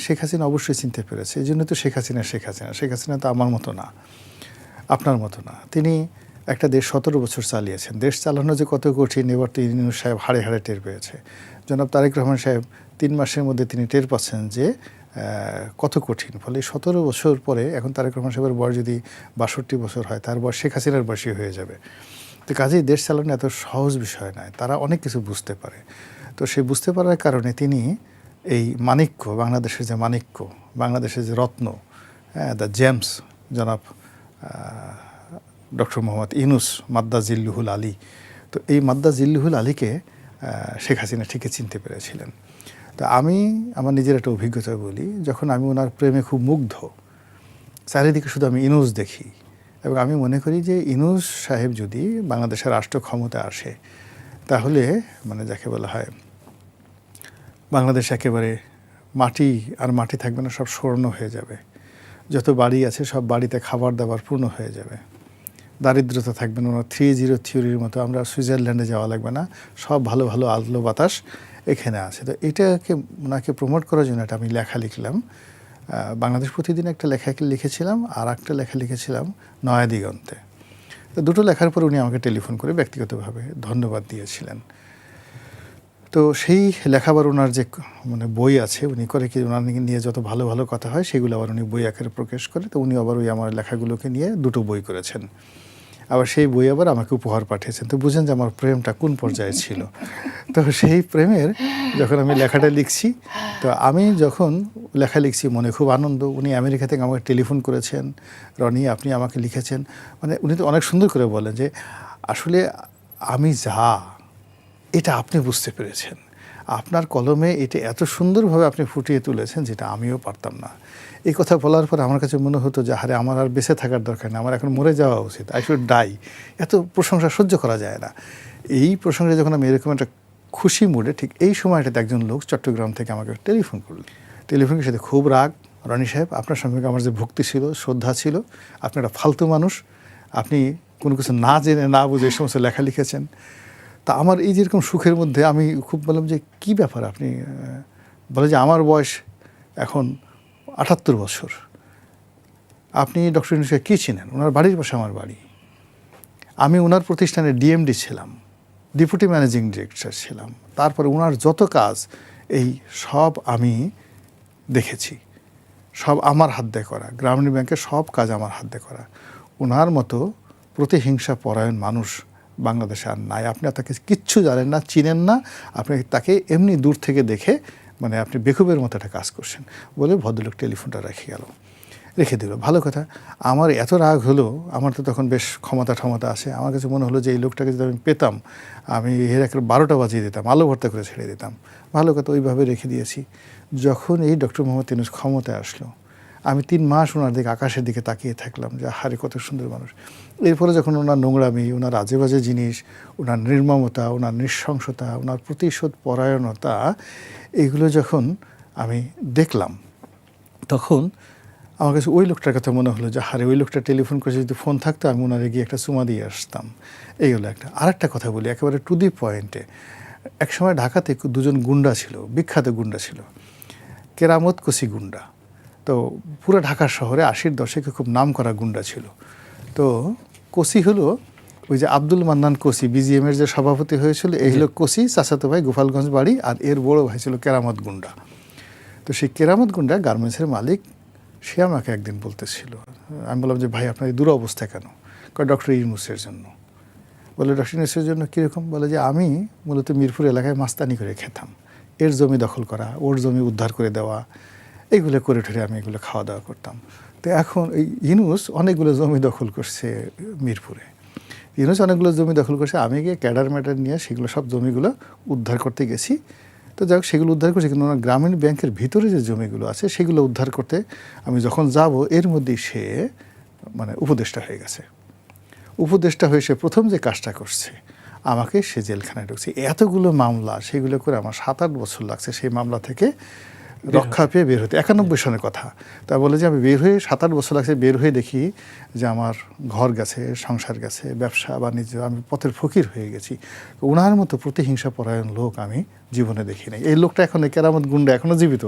শেখ হাসিনা অবশ্যই চিনতে পেরেছে। এই জন্য তো শেখ হাসিনা শেখ হাসিনা তো আমার মতো না, আপনার মতো না। তিনি একটা দেশ 17 বছর চালিয়েছেন। দেশ চালানো যে কত কঠিন এবার তো ইউনূস সাহেব হাড়ে হাড়ে টের পেয়েছে। জনাব তারেক রহমান সাহেব 3 মাসের মধ্যে তিনি টের পাচ্ছেন যে কত কঠিন। ফলে 17 বছর পরে এখন তারেক রহমান সাহেবের বয়স যদি 62 বছর হয়, তার বয়স শেখ হাসিনার বয়সী হয়ে যাবে। তো কাজেই দেশ চালানো এত সহজ বিষয় নয়, তারা অনেক কিছু বুঝতে পারে। তো সেই বুঝতে পারার কারণে তিনি এই মাণিক্য, বাংলাদেশের যে মাণিক্য, বাংলাদেশের যে রত্ন, দ্য জেমস, জনাব ডক্টর মোহাম্মদ ইউনূস মাদ্দা জিল্লুহুল আলী, তো এই মাদ্দা জিল্লুহুল আলীকে শেখ হাসিনা ঠিকই চিনতে পেরেছিলেন। তো আমি আমার নিজের একটা অভিজ্ঞতা বলি, যখন আমি ওনার প্রেমে খুব মুগ্ধ, চারিদিকে শুধু আমি ইউনূস দেখি, এবং আমি মনে করি যে ইউনূস সাহেব যদি বাংলাদেশের রাষ্ট্র ক্ষমতা আসে, তাহলে মানে যাকে বলা হয় বাংলাদেশ একেবারে মাটি আর মাটি থাকবে না, সব স্বর্ণ হয়ে যাবে। যত বাড়ি আছে সব বাড়িতে খাবার দাবার পূর্ণ হয়ে যাবে, দারিদ্রতা থাকবে না। 3-0 থিওরির মতো আমরা সুইজারল্যান্ডে যাওয়া লাগবে না, সব ভালো ভালো আলো বাতাস এখানে আছে। তো এটাকে ওনাকে প্রমোট করার জন্য একটা আমি লেখা লিখলাম। বাংলাদেশ প্রতিদিন একটা লেখা লিখেছিলাম, আর একটা লেখা লিখেছিলাম নয়া দিগন্তে। তো দুটো লেখার পর উনি আমাকে টেলিফোন করে ব্যক্তিগতভাবে ধন্যবাদ দিয়েছিলেন। তো সেই লেখাবার ওনার যে মানে বই আছে, উনি করে কি ওনার নিয়ে যত ভালো ভালো কথা হয় সেগুলো আবার উনি বই আকারে প্রকাশ করে। তো উনি আবার ওই আমার লেখাগুলোকে নিয়ে দুটো বই করেছেন, আবার সেই বই আবার আমাকে উপহার পাঠিয়েছেন। তো বুঝেন যে আমার প্রেমটা কোন পর্যায়ে ছিল। তো সেই প্রেমের যখন আমি লেখাটা লিখছি, তো আমি যখন লেখা লিখছি মনে খুব আনন্দ। উনি আমেরিকা থেকে আমাকে টেলিফোন করেছেন, রনি আপনি আমাকে লিখেছেন, মানে উনি তো অনেক সুন্দর করে বলেন যে আসলে আমি যা, এটা আপনি বুঝতে পেরেছেন, আপনার কলমে এটা এত সুন্দরভাবে আপনি ফুটিয়ে তুলেছেন যেটা আমিও পারতাম না। এই কথা বলার পর আমার কাছে মনে হতো যে আরে আমার আর বেঁচে থাকার দরকার নেই, আমার এখন মরে যাওয়া উচিত, আই শুড ডাই। এত প্রশংসা সহ্য করা যায় না। এই প্রসঙ্গে যখন আমি এরকম একটা খুশি মুডে, ঠিক এই সময়টাতে একজন লোক চট্টগ্রাম থেকে আমাকে টেলিফোন করল। টেলিফোনের সাথে খুব রাগ, রনি সাহেব আপনার সঙ্গে আমার যে ভক্তি ছিল, শ্রদ্ধা ছিল, আপনি একটা ফালতু মানুষ, আপনি কোনো কিছু না জেনে না বুঝে এই সমস্ত লেখা লিখেছেন। তা আমার এই যেরকম সুখের মধ্যে আমি খুব বললাম যে কী ব্যাপার আপনি, বলে যে আমার বয়স এখন 78 বছর, আপনি ডক্টর ইউনূসকে কী চিনেন? ওনার বাড়ির পাশে আমার বাড়ি, আমি ওনার প্রতিষ্ঠানের ডিএমডি ছিলাম, ডেপুটি ম্যানেজিং ডিরেক্টর ছিলাম, তারপরে ওনার যত কাজ এই সব আমি দেখেছি, সব আমার হাত দিয়ে করা, গ্রামীণ ব্যাংকের সব কাজ আমার হাত দিয়ে করা। ওনার মতো প্রতিহিংসা পরায়ণ মানুষ বাংলাদেশে আর নাই। আপনি তাকে কিচ্ছু জানেন না, চিনেন না, আপনি তাকে এমনি দূর থেকে দেখে মানে আপনি বেকুবের মতো একটা কাজ করছেন বলে ভদ্রলোক টেলিফোনটা রেখে দিল। ভালো কথা। আমার এত রাগ হলো, আমার তো তখন বেশ ক্ষমতা আছে, আমার কাছে মনে হলো যে এই লোকটাকে যদি আমি পেতাম, আমি এর একটা 12টা বাজিয়ে দিতাম, আলো ভর্তা করে ছেড়ে দিতাম। ভালো কথা, ওইভাবে রেখে দিয়েছি। যখন এই ডক্টর মোহাম্মদ ইউনূস ক্ষমতায় আসলো, আমি 3 মাস ওনার দিকে আকাশের দিকে তাকিয়ে থাকলাম যে হারে কত সুন্দর মানুষ। এরপরে যখন ওনার নোংরামি, ওনার আজে বাজে জিনিস, ওনার নির্মমতা, ওনার নৃশংসতা, ওনার প্রতিশোধ পরায়ণতা, এগুলো যখন আমি দেখলাম, তখন আমার কাছে ওই লোকটার কথা মনে হলো যে হারে ওই লোকটা টেলিফোন করে যদি ফোন থাকতো আমি ওনারে গিয়ে একটা চুমা দিয়ে আসতাম। এই হলো একটা। আরেকটা কথা বলি একেবারে টু দি পয়েন্টে। একসময় ঢাকাতে দুজন গুন্ডা ছিল, বিখ্যাত গুন্ডা ছিল, কেরামত কোসি গুন্ডা। তো পুরো ঢাকা শহরে 80-র দশকে খুব নাম করা গুন্ডা ছিল। তো কোসি হলো ওই যে আব্দুল মান্নান কোসি, বিজিএমের যে সভাপতি হয়েছিল, এই হলো কোসি, চাচাতো ভাই গোপালগঞ্জ বাড়ি, আর এর বড় ভাই ছিল কেরামত গুন্ডা। তো সেই কেরামত গুন্ডা গার্মেন্টসের মালিক, সে আমাকে একদিন বলতেছিল, আমি বললাম যে ভাই আপনার এই দুরবস্থা কেন? কয় ডক্টর ইউনূসের জন্য। বলে ডক্টর ইউনূসের জন্য কীরকম? বলে যে আমি মূলত মিরপুর এলাকায় মাস্তানি করে খেতাম, এর জমি দখল করা, ওর জমি উদ্ধার করে দেওয়া, এইগুলো করে ঠরে আমি এগুলো খাওয়া দাওয়া করতাম। তো এখন এই ইউনূস অনেকগুলো জমি দখল করছে মিরপুরে, ইউনূস অনেকগুলো জমি দখল করছে, আমি গিয়ে ক্যাডার ম্যাডার নিয়ে সেগুলো সব জমিগুলো উদ্ধার করতে গেছি। তো যাই হোক সেগুলো উদ্ধার করছে, কিন্তু ওনার গ্রামীণ ব্যাংকের ভিতরে যে জমিগুলো আছে সেগুলো উদ্ধার করতে আমি যখন যাব, এর মধ্যেই সে মানে উপদেষ্টা হয়ে গেছে। উপদেষ্টা হয়ে সে প্রথম যে কাজটা করছে, আমাকে সে জেলখানায় ঢুকছে। এতগুলো মামলা, সেগুলো করে আমার 7-8 বছর লাগছে সেই মামলা থেকে রক্ষা পেয়ে বের হতে। 91 সনের কথা। তা বলে যে আমি বের হয়ে 7-8 বছর লাগছে, বের হয়ে দেখি যে আমার ঘর গেছে, সংসার গেছে, ব্যবসা বাণিজ্য, আমি পথের ফকির হয়ে গেছি। ওনার মতো প্রতিহিংসা পরায়ণ লোক আমি জীবনে দেখি নাই। এই লোকটা এখন কেরামত গুন্ডা এখনও জীবিত।